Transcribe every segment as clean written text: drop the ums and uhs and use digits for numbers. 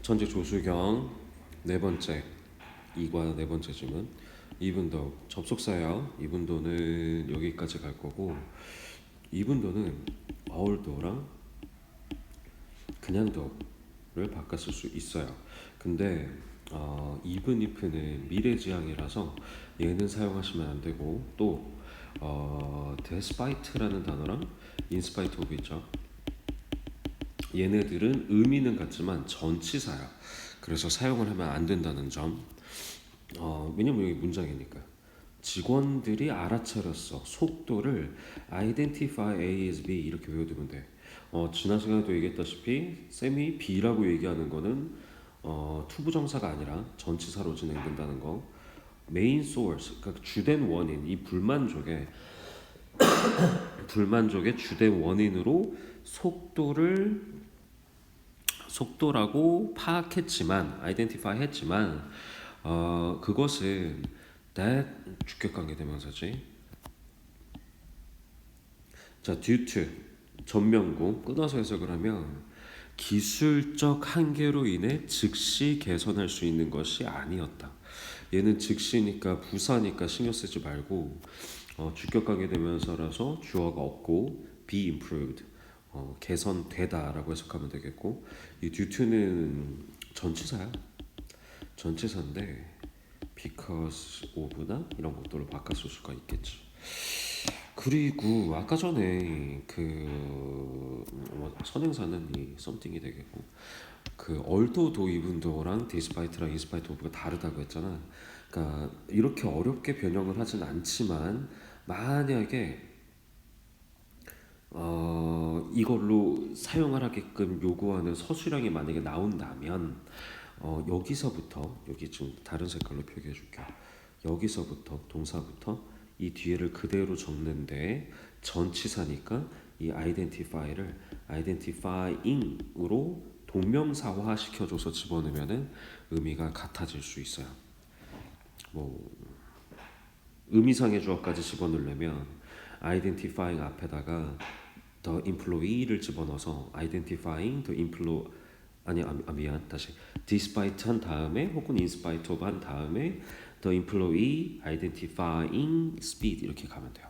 전제 조수경 네 번째 이과 네 번째 질문. 이분도 접속사예요. 이분도는 여기까지 갈 거고, 이분도는 어울도랑 그냥 도를 바꿨을 수 있어요. 근데 even if는 미래지향이라서 얘는 사용하시면 안 되고, 또 despite라는 단어랑 in spite of 있죠. 얘네들은 의미는 같지만 전치사야. 그래서 사용을 하면 안 된다는 점. 왜냐면 여기 문장이니까. 직원들이 알아차렸어. 속도를 identify A as B 이렇게 외워두면 돼. 지난 시간에도 얘기했다시피 쌤이 B라고 얘기하는 거는 투부정사가 아니라 전치사로 진행된다는 거. 메인 소스, 그러니까 주된 원인, 이 불만족의 주된 원인으로 속도라고 파악했지만, identify 했지만, 그것은 that 주격관계대명사지. 자, due to 전명구 끊어서 해석을 하면 기술적 한계로 인해 즉시 개선할 수 있는 것이 아니었다. 얘는 즉시니까 부사니까 신경 쓰지 말고 주격관계대명사라서 주어가 없고 be improved 개선되다라고 해석하면 되겠고, 이 due to는 전치사야. 전치사인데 because of나 이런 것들을 바꿨을 수가 있겠지. 그리고 아까 전에 선행사는 이 something이 되겠고, although even도랑 despite랑 in spite of가 다르다고 했잖아. 그러니까 이렇게 어렵게 변형을 하진 않지만, 만약에 이걸로 사용을 하게끔 요구하는 서술형이 만약에 나온다면, 여기서부터, 여기 지금 다른 색깔로 표기해 줄게요. 여기서부터 동사부터 이 뒤에를 그대로 적는데 전치사니까 이 identify를 identifying으로 동명사화 시켜줘서 집어넣으면은 의미가 같아질 수 있어요. 뭐 의미상의 주어까지 집어넣으려면 identifying 앞에다가 the employee를 집어넣어서 identifying the employee, 미안, 다시 despite 한 다음에 혹은 in spite of 한 다음에 the employee identifying speed 이렇게 가면 돼요.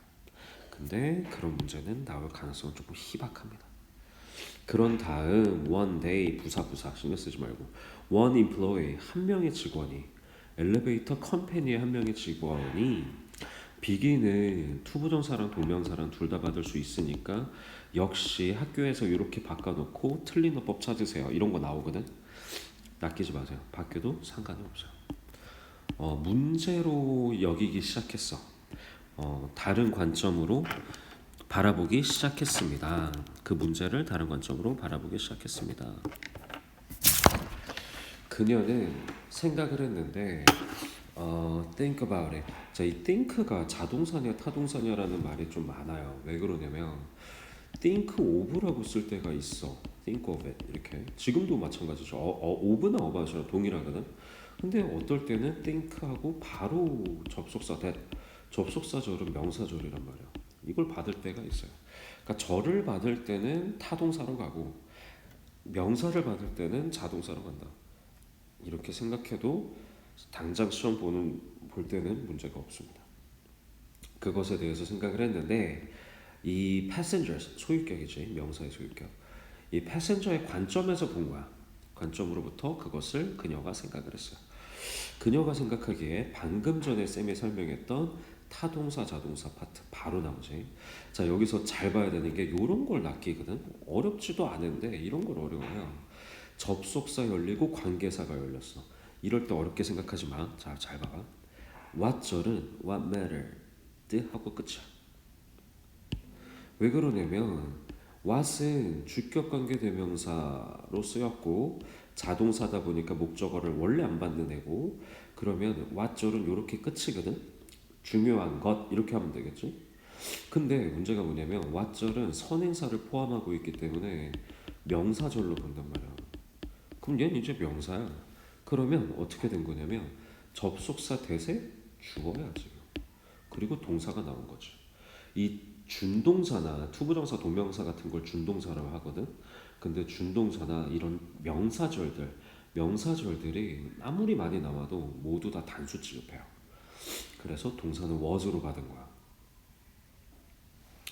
근데 그런 문제는 나올 가능성은 조금 희박합니다. 그런 다음 one day 부사 신경 쓰지 말고 one employee 한 명의 직원이 엘리베이터 컴퍼니의 한 명의 직원이 비기는 투부정사랑 동명사랑 둘 다 받을 수 있으니까 역시 학교에서 이렇게 바꿔놓고 틀린 어법 찾으세요 이런 거 나오거든. 낚이지 마세요. 바뀌어도 상관이 없어요. 문제로 여기기 시작했어. 다른 관점으로 바라보기 시작했습니다. 그 문제를 다른 관점으로 바라보기 시작했습니다. 그녀는 생각을 했는데 think about it. 자, 이 think가 자동사냐 타동사냐라는 말이 좀 많아요. 왜 그러냐면 think of라고 쓸 때가 있어. think of it 이렇게. 지금도 마찬가지죠. of나 about이랑 동일하거든. 근데 어떨 때는 think하고 바로 접속사 that, 접속사절은 명사절이란 말이야. 이걸 받을 때가 있어요. 그러니까 절을 받을 때는 타동사로 가고 명사를 받을 때는 자동사로 간다. 이렇게 생각해도 당장 시험 볼 때는 문제가 없습니다. 그것에 대해서 생각을 했는데 이 passengers, 소유격이지, 명사의 소유격. 이 passenger의 관점에서 본 거야. 관점으로부터 그것을 그녀가 생각을 했어요. 그녀가 생각하기에 방금 전에 쌤이 설명했던 타동사 자동사 파트 바로 나오지. 자, 여기서 잘 봐야 되는 게 이런 걸 낚이거든. 어렵지도 않은데 이런 걸 어려워요. 접속사 열리고 관계사가 열렸어. 이럴 때 어렵게 생각하지 마. 자, 잘 봐봐. what절은 what mattered 하고 끝이야. 왜 그러냐면 what은 주격관계 대명사로 쓰였고 자동사다 보니까 목적어를 원래 안 받는 애고, 그러면 what절은 이렇게 끝이거든. 중요한 것 이렇게 하면 되겠지. 근데 문제가 뭐냐면 what절은 선행사를 포함하고 있기 때문에 명사절로 본단 말이야. 그럼 얘는 이제 명사야. 그러면 어떻게 된 거냐면 접속사 대세 주어야 지금. 그리고 동사가 나온 거지. 이 준동사나 투부정사 동명사 같은 걸 준동사라고 하거든. 근데 준동사나 이런 명사절들, 명사절들이 아무리 많이 나와도 모두 다 단수 취급해요. 그래서 동사는 was로 받은 거야.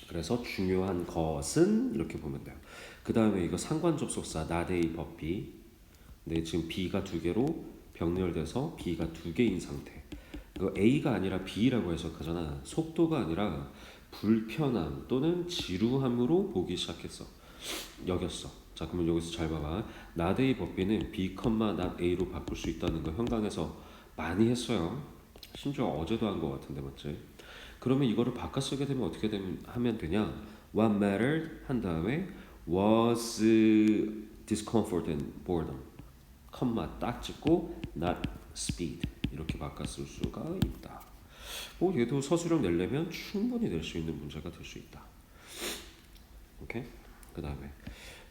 그래서 중요한 것은 이렇게 보면 돼요. 그 다음에 이거 상관 접속사 not a but B. 근데 지금 B가 두 개로 병렬돼서 B가 두 개인 상태. 이거 A가 아니라 B라고 해석하잖아. 속도가 아니라 불편함 또는 지루함으로 보기 시작했어. 여겼어. 자, 그러면 여기서 잘 봐봐. not a but B는 B, not A로 바꿀 수 있다는 거 현강에서 많이 했어요. 심지어 어제도 한 거 같은데 맞지? 그러면 이거를 바꿔 쓰게 되면 어떻게 하면 되냐? What mattered 한 다음에 was discomfort and boredom, 컴마 딱 찍고 not speed 이렇게 바꿔 쓸 수가 있다. 뭐 얘도 서술형 내려면 충분히 낼 수 있는 문제가 될 수 있다. 오케이? 그 다음에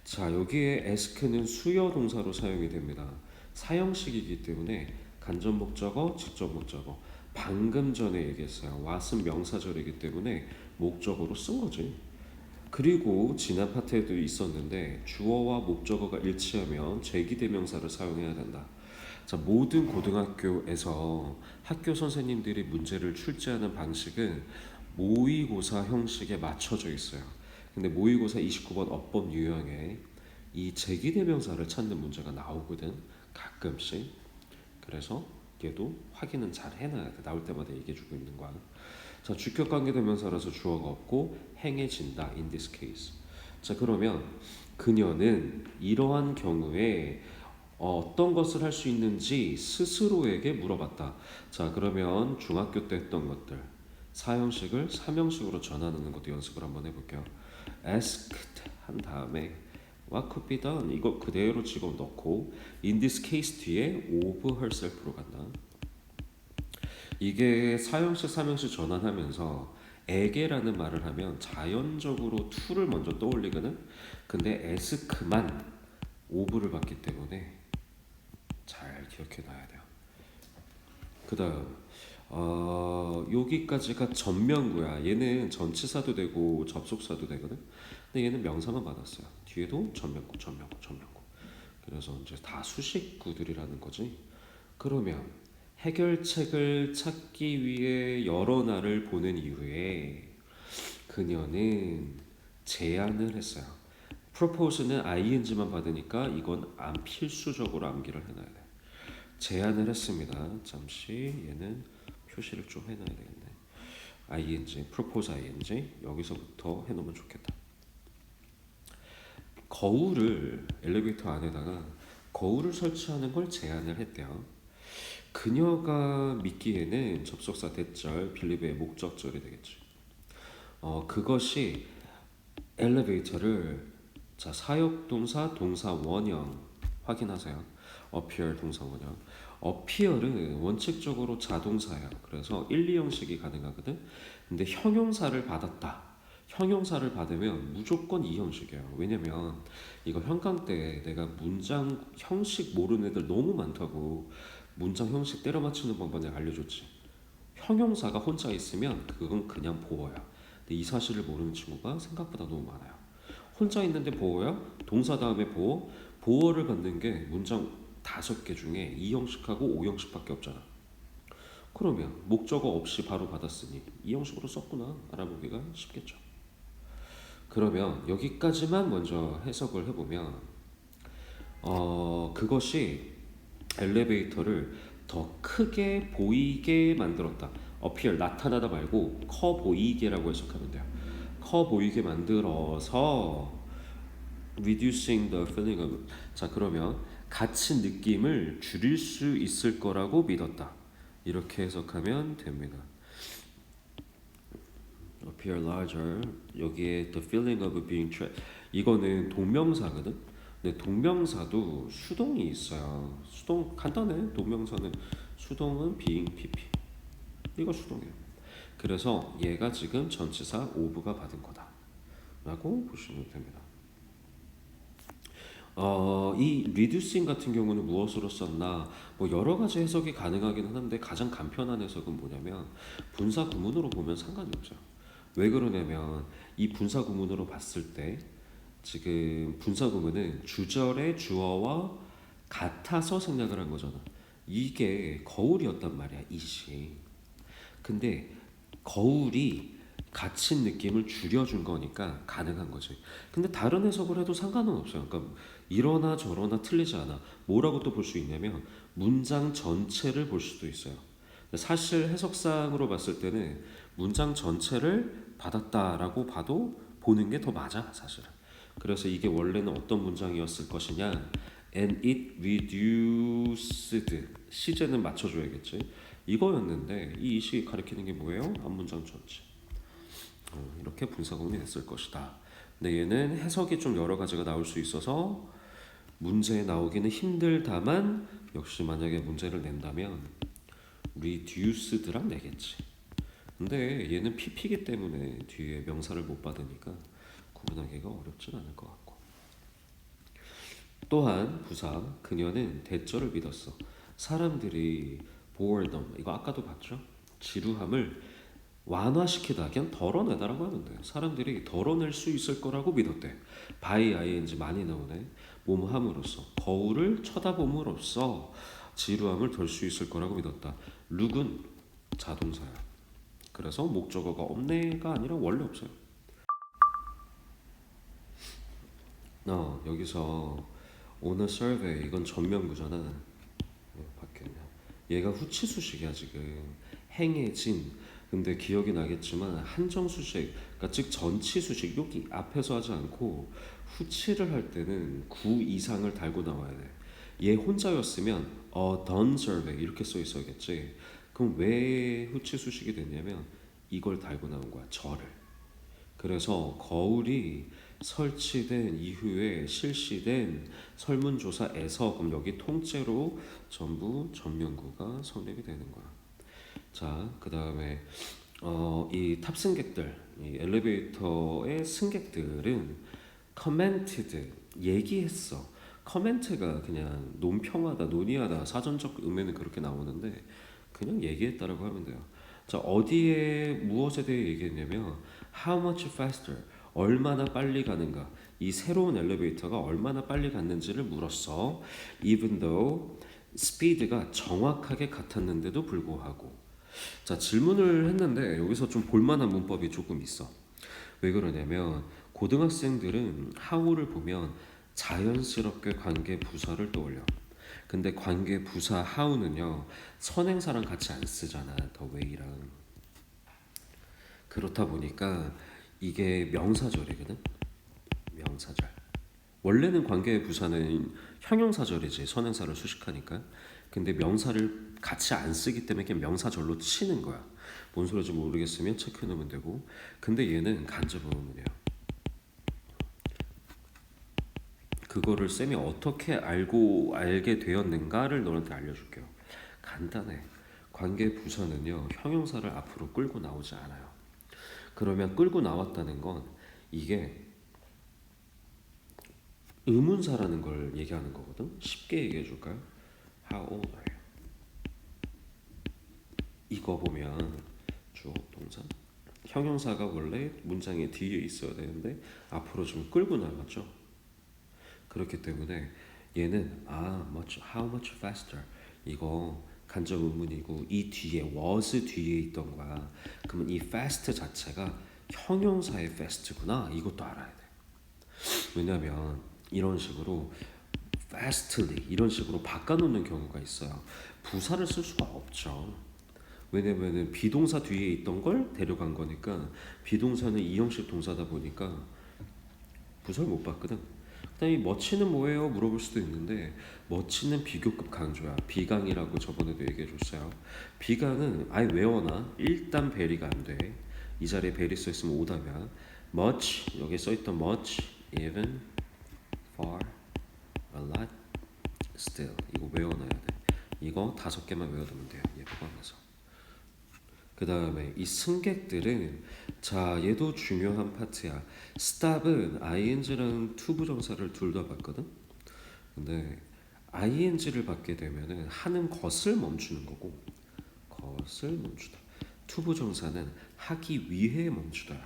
자 여기에 ask는 수여 동사로 사용이 됩니다. 사형식이기 때문에 간접 목적어, 직접 목적어. 방금 전에 얘기했어요. what은 명사절이기 때문에 목적어로 쓴 거지. 그리고 지난 파트에도 있었는데 주어와 목적어가 일치하면 제기대명사를 사용해야 된다. 자, 모든 고등학교에서 학교 선생님들이 문제를 출제하는 방식은 모의고사 형식에 맞춰져 있어요. 근데 모의고사 29번 어법 유형에 이 제기대명사를 찾는 문제가 나오거든. 가끔씩. 그래서 얘도 확인은 잘 해놔야 돼. 나올 때마다 얘기해주고 있는 거야. 자, 주격관계대명사라서 주어가 없고 행해진다. In this case. 자, 그러면 그녀는 이러한 경우에 어떤 것을 할 수 있는지 스스로에게 물어봤다. 자, 그러면 중학교 때 했던 것들 사형식을 삼형식으로 전환하는 것도 연습을 한번 해볼게요. asked 한 다음에 what could be done 이거 그대로 지금 넣고 in this case 뒤에 of herself로 간다. 이게 사형식 삼형식 전환하면서 에게라는 말을 하면 자연적으로 to를 먼저 떠올리거든. 근데 ask만 of를 받기 때문에 잘 기억해 놔야 돼요. 그 다음 여기까지가 전명구야. 얘는 전치사도 되고 접속사도 되거든. 근데 얘는 명사만 받았어요. 뒤에도 전명구. 그래서 이제 다 수식구들이라는 거지. 그러면 해결책을 찾기 위해 여러 날을 보낸 이후에 그녀는 제안을 했어요. propose는 ing만 받으니까 이건 필수적으로 암기를 해놔야 돼. 제안을 했습니다. 잠시 얘는 표시를 좀 해놔야 되겠네. ing, propose ing 여기서부터 해놓으면 좋겠다. 거울을 엘리베이터 안에다가 거울을 설치하는 걸 제안을 했대요. 그녀가 믿기에는 접속사 대절, 빌리브의 목적절이 되겠지. 그것이 엘리베이터를 자 사역동사 동사 원형 확인하세요. appear 동사 원형. appear은 원칙적으로 자동사야. 그래서 1, 2형식이 가능하거든. 근데 형용사를 받았다. 형용사를 받으면 무조건 2형식이에요. 왜냐면 이거 현강 때 내가 문장 형식 모르는 애들 너무 많다고 문장 형식 때려 맞추는 방법 내가 알려줬지. 형용사가 혼자 있으면 그건 그냥 보어야. 근데 이 사실을 모르는 친구가 생각보다 너무 많아요. 혼자 있는데 보어야 동사 다음에 보어, 보어를 받는 게 문장 5개 중에 2형식하고 5형식밖에 없잖아. 그러면 목적어 없이 바로 받았으니 2형식으로 썼구나 알아보기가 쉽겠죠. 그러면 여기까지만 먼저 해석을 해보면 그것이 엘리베이터를 더 크게 보이게 만들었다. appear 나타나다 말고 커 보이게라고 해석하면 돼요. 커 보이게 만들어서 reducing the feeling of 자 그러면 갇힌 느낌을 줄일 수 있을 거라고 믿었다. 이렇게 해석하면 됩니다. appear larger 여기에 the feeling of being trapped 이거는 동명사거든. 근데 동명사도 수동이 있어요. 수동 간단해. 동명사는 수동은 being pp 이거 수동이에요. 그래서 얘가 지금 전치사 of가 받은 거다 라고 보시면 됩니다. 이 reducing 같은 경우는 무엇으로 썼나 뭐 여러 가지 해석이 가능하긴 하는데 가장 간편한 해석은 뭐냐면 분사 구문으로 보면 상관이 없죠. 왜 그러냐면 이 분사 구문으로 봤을 때 지금 분사 구문은 주절의 주어와 같아서 생략을 한 거잖아. 이게 거울이었단 말이야, 이시. 근데 거울이 갇힌 느낌을 줄여준 거니까 가능한 거지. 근데 다른 해석을 해도 상관은 없어요. 그러니까 이러나 저러나 틀리지 않아. 뭐라고 또 볼 수 있냐면 문장 전체를 볼 수도 있어요. 사실 해석상으로 봤을 때는 문장 전체를 받았다라고 봐도 보는 게 더 맞아, 사실은. 그래서 이게 원래는 어떤 문장이었을 것이냐, and it reduced, 시제는 맞춰줘야겠지, 이거였는데 이 이식이 가리키는 게 뭐예요? 앞문장 전체. 이렇게 분사구문이 됐을 것이다. 근데 얘는 해석이 좀 여러 가지가 나올 수 있어서 문제에 나오기는 힘들다만, 역시 만약에 문제를 낸다면 reduced랑 내겠지. 근데 얘는 pp이기 때문에 뒤에 명사를 못 받으니까 구분하기가 어렵진 않을 것 같고. 또한 부사, 그녀는 대절을 믿었어. 사람들이 boredom, 이거 아까도 봤죠? 지루함을 완화시키다, 그냥 덜어내다라고 하면 돼요. 사람들이 덜어낼 수 있을 거라고 믿었대. by ing 많이 나오네. 몸함으로써, 거울을 쳐다봄으로써 지루함을 덜 수 있을 거라고 믿었다. 룩은 자동사야. 그래서 목적어가 없네가 아니라 원래 없어요. 여기서 on a survey, 이건 전면부잖아. 바뀌었냐? 얘가 후치수식이야 지금. 행해진. 근데 기억이 나겠지만 한정수식, 그러니까 즉 전치수식, 여기 앞에서 하지 않고 후치를 할 때는 구 이상을 달고 나와야 돼. 얘 혼자였으면 done survey 이렇게 써 있어야겠지. 그럼 왜 후치수식이 됐냐면 이걸 달고 나온 거야, 저를. 그래서 거울이 설치된 이후에 실시된 설문조사에서, 그럼 여기 통째로 전부 전면구가 성립이 되는 거야. 자, 그 다음에 이 탑승객들, 이 엘리베이터의 승객들은 commented, 얘기했어. 커멘트가 그냥 논평하다, 논의하다, 사전적 의미는 그렇게 나오는데 그냥 얘기했다라고 하면 돼요. 자, 어디에 무엇에 대해 얘기했냐면 how much faster, 얼마나 빨리 가는가, 이 새로운 엘리베이터가 얼마나 빨리 갔는지를 물었어. even though, 스피드가 정확하게 같았는데도 불구하고. 자, 질문을 했는데 여기서 좀 볼만한 문법이 조금 있어. 왜 그러냐면 고등학생들은 how를 보면 자연스럽게 관계 부사를 떠올려. 근데 관계 부사 how는요 선행사랑 같이 안 쓰잖아, the way랑. 그렇다 보니까 이게 명사절이거든. 명사절. 원래는 관계 부사는 형용사절이지, 선행사를 수식하니까. 근데 명사를 같이 안 쓰기 때문에 그냥 명사절로 치는 거야. 뭔 소리인지 모르겠으면 체크해 놓으면 되고. 근데 얘는 간접 의문이에요. 그거를 쌤이 어떻게 알게 되었는가를 너한테 알려줄게요. 간단해. 관계 부사는요 형용사를 앞으로 끌고 나오지 않아요. 그러면 끌고 나왔다는 건 이게 의문사라는 걸 얘기하는 거거든. 쉽게 얘기해 줄까요? How old are you? 이거 보면 주어 동사, 형용사가 원래 문장의 뒤에 있어야 되는데 앞으로 좀 끌고 나갔죠. 그렇기 때문에 얘는 how much faster, 이거 간접 의문이고 이 뒤에 was 뒤에 있던 거야. 그러면 이 fast 자체가 형용사의 fast구나, 이것도 알아야 돼. 왜냐면 이런 식으로 fastly 이런 식으로 바꿔놓는 경우가 있어요. 부사를 쓸 수가 없죠. 왜냐면은 비동사 뒤에 있던 걸 데려간 거니까. 비동사는 이형식 동사다 보니까 부사를 못 봤거든. 그다음에 멋지는 뭐예요? 물어볼 수도 있는데 멋지는 비교급 강조야. 비강이라고 저번에도 얘기해줬어요. 비강은 아예 외워놔. 일단 베리가 안 돼. 이 자리에 베리 써있으면 오답이야. much, 여기 써있던 much, even, far, a lot, still, 이거 외워놔야 돼. 이거 5개만 외워두면 돼요, 얘 포함해서. 그 다음에 이 승객들은, 자 얘도 중요한 파트야. stop은 ing랑 to 부정사를 둘 다 받거든. 근데 ing를 받게 되면은 하는 것을 멈추는 거고, 것을 멈추다. to 부정사는 하기 위해 멈추다.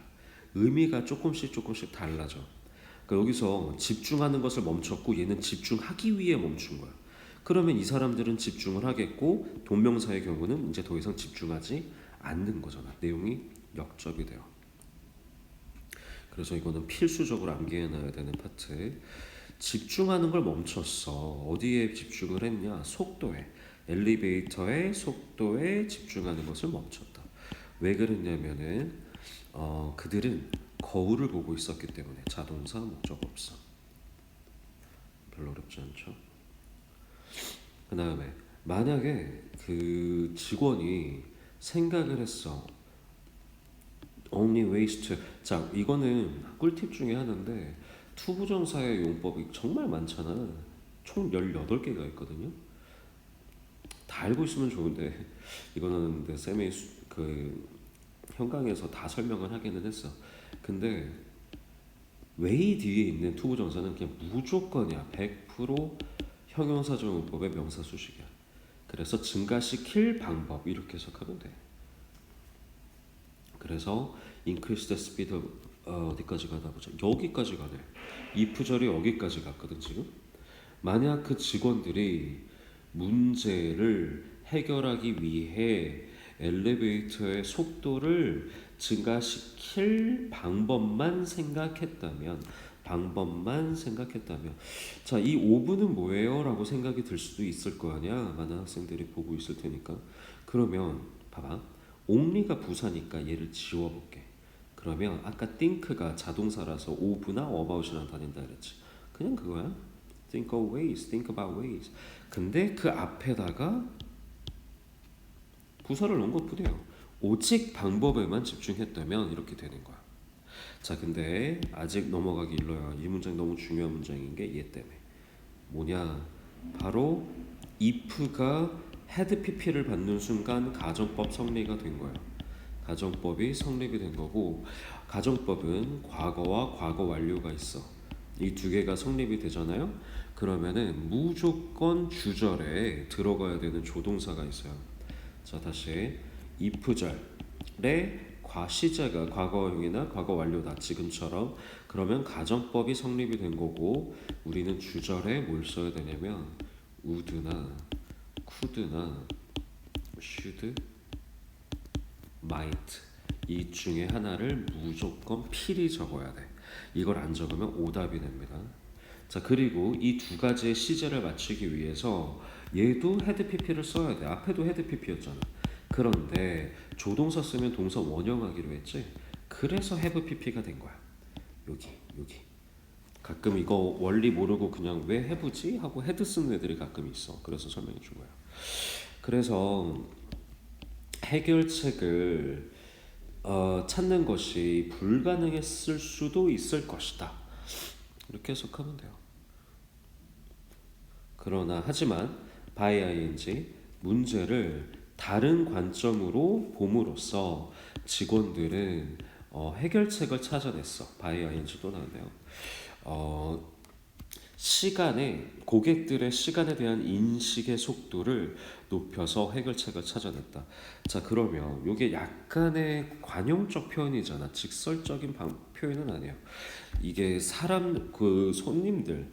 의미가 조금씩 달라져. 그러니까 여기서 집중하는 것을 멈췄고 얘는 집중하기 위해 멈춘 거야. 그러면 이 사람들은 집중을 하겠고 동명사의 경우는 이제 더 이상 집중하지 않는 거잖아. 내용이 역접이 돼요. 그래서 이거는 필수적으로 암기해놔야 되는 파트. 집중하는 걸 멈췄어. 어디에 집중을 했냐? 속도에. 엘리베이터의 속도에 집중하는 것을 멈췄다. 왜 그랬냐면은 그들은 거울을 보고 있었기 때문에. 자동사 목적어없어. 별로 어렵지 않죠? 그 다음에 만약에 그 직원이 생각을 했어. only ways to. 자, 이거는 꿀팁 중에 하나인데 투부정사의 용법이 정말 많잖아. 총 18개가 있거든요. 다 알고 있으면 좋은데 이거는 근데 쌤이 그 현강에서 다 설명을 하기는 했어. 근데 way 뒤에 있는 투부정사는 그냥 무조건이야. 100% 형용사정용법의 명사수식이야. 그래서 증가시킬 방법 이렇게 해석하면 돼. 그래서 increase the speed 어디까지 가나 보자. 여기까지 가네. if절이 여기까지 갔거든 지금. 만약 그 직원들이 문제를 해결하기 위해 엘리베이터의 속도를 증가시킬 방법만 생각했다면 자, 이 5분은 뭐예요? 라고 생각이 들 수도 있을 거 아니야. 많은 학생들이 보고 있을 테니까. 그러면 봐봐. only가 부사니까 얘를 지워볼게. 그러면 아까 think가 자동사라서 ove나 about이랑 다닌다 그랬지. 그냥 그거야. think of ways, think about ways. 근데 그 앞에다가 부사를 넣은 것뿐이에요. 오직 방법에만 집중했다면 이렇게 되는 거야. 자, 근데 아직 넘어가기 일러요. 이 문장 너무 중요한 문장인 게 얘 때문에. 뭐냐? 바로 if가 had pp를 받는 순간 가정법 성리가 된 거야. 가정법이 성립이 된 거고, 가정법은 과거와 과거 완료가 있어. 이 두 개가 성립이 되잖아요. 그러면은 무조건 주절에 들어가야 되는 조동사가 있어요. 자, 다시 if절에 과시제가 과거형이나 과거 완료다 지금처럼. 그러면 가정법이 성립이 된 거고, 우리는 주절에 뭘 써야 되냐면 would나 could나 should, might 이 중에 하나를 무조건 필히 적어야 돼. 이걸 안 적으면 오답이 됩니다. 자, 그리고 이 두 가지의 시제를 맞추기 위해서 얘도 had pp를 써야 돼. 앞에도 had pp였잖아. 그런데 조동사 쓰면 동사 원형하기로 했지. 그래서 have pp가 된 거야. 여기. 가끔 이거 원리 모르고 그냥 왜 have지? 하고 had 쓰는 애들이 가끔 있어. 그래서 설명해 준 거야. 그래서 해결책을 찾는 것이 불가능했을 수도 있을 것이다. 이렇게 해석하면 돼요. 그러나 하지만 by ing 문제를 다른 관점으로 봄으로써 직원들은 해결책을 찾아냈어. by ing도 나왔네요. 고객들의 시간에 대한 인식의 속도를 높여서 해결책을 찾아냈다. 자, 그러면 이게 약간의 관용적 표현이잖아. 직설적인 표현은 아니에요. 이게 손님들,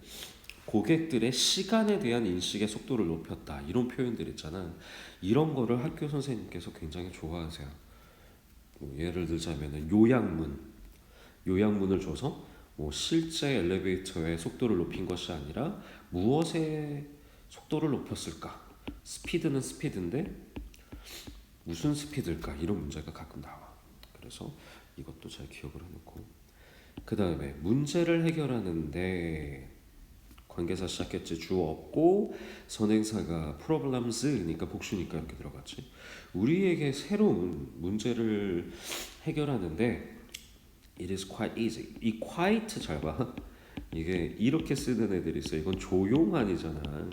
고객들의 시간에 대한 인식의 속도를 높였다. 이런 표현들 있잖아. 이런 거를 학교 선생님께서 굉장히 좋아하세요. 예를 들자면은 요약문을 줘서 실제 엘리베이터의 속도를 높인 것이 아니라 무엇의 속도를 높였을까? 스피드는 스피드인데 무슨 스피드일까? 이런 문제가 가끔 나와. 그래서 이것도 잘 기억을 해놓고, 그 다음에 문제를 해결하는데 관계사 시작했지. 주어 없고 선행사가 problems니까 복수니까 이렇게 들어갔지. 우리에게 새로운 문제를 해결하는데 it is quite easy. 이 quite 잘 봐. 이게 이렇게 쓰는 애들이 있어. 이건 조용한이잖아.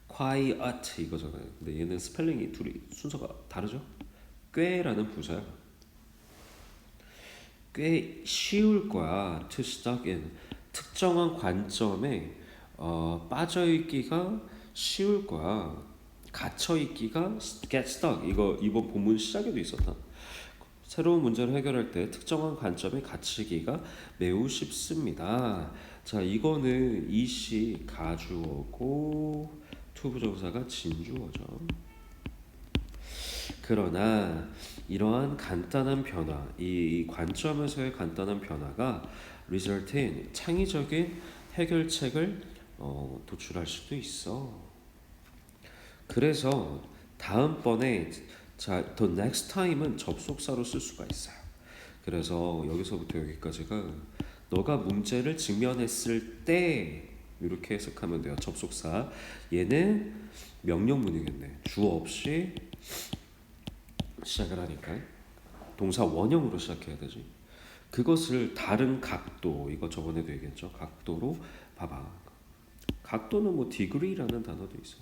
quiet 이거잖아요. 근데 얘는 스펠링이 둘이 순서가 다르죠. 꽤라는 부사야. 꽤 쉬울 거야. to stuck in. 특정한 관점에 빠져있기가 쉬울 거야. 갇혀있기가 get stuck. 이거 이번 본문 시작에도 있었다. 새로운 문제를 해결할 때 특정한 관점에 갇히기가 매우 쉽습니다. 자, 이거는 이시 가주어고 투부정사가 진주어죠. 그러나 이러한 간단한 변화, 이 관점에서의 간단한 변화가 result in 창의적인 해결책을 도출할 수도 있어. 그래서 다음번에 자, the next time은 접속사로 쓸 수가 있어요. 그래서 여기서부터 여기까지가 너가 문제를 직면했을 때 이렇게 해석하면 돼요. 접속사. 얘는 명령문이겠네. 주어 없이 시작을 하니까 동사 원형으로 시작해야 되지. 그것을 다른 각도, 이거 저번에도 얘기했죠. 각도로 봐봐. 각도는 뭐 degree라는 단어도 있어.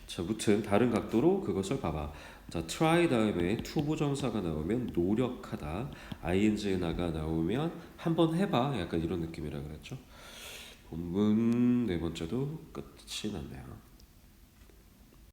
자, 무튼 다른 각도로 그것을 봐봐. 자, try 다음에 투부정사가 나오면 노력하다, ing가 나오면 한번 해봐. 약간 이런 느낌이라 그랬죠. 본문 네 번째도 끝이 났네요.